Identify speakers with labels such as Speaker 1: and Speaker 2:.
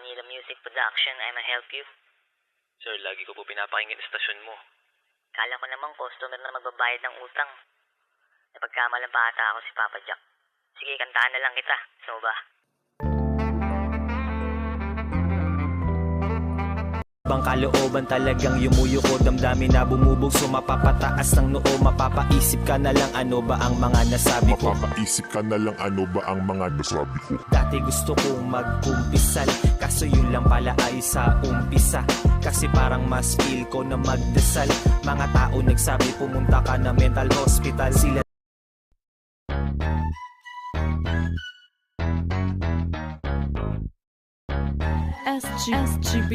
Speaker 1: Manila Music Production. I may help you?
Speaker 2: Sir, lagi ko po pinapakinggan sa stasyon mo.
Speaker 1: Kala ko namang customer na magbabayad ng utang. Napagkamalan pa ata ako si Papa Jack. Sige, kantaan na lang kita. Gusto mo ba?
Speaker 3: Bang kalooban talagang yumuyuko, damdamin na bumubugso, mapapataas ng noo, mapapaisip ka na lang ano ba ang mga nasabi ko.
Speaker 4: Mapapaisip ka na lang ano ba ang mga nasabi ko.
Speaker 3: Dati gusto kong magkumpisal, kaso yun lang pala ay sa umpisa. Kasi parang mas feel ko na magdasal. Mga tao nagsabi pumunta ka na mental hospital. Sila
Speaker 5: SGB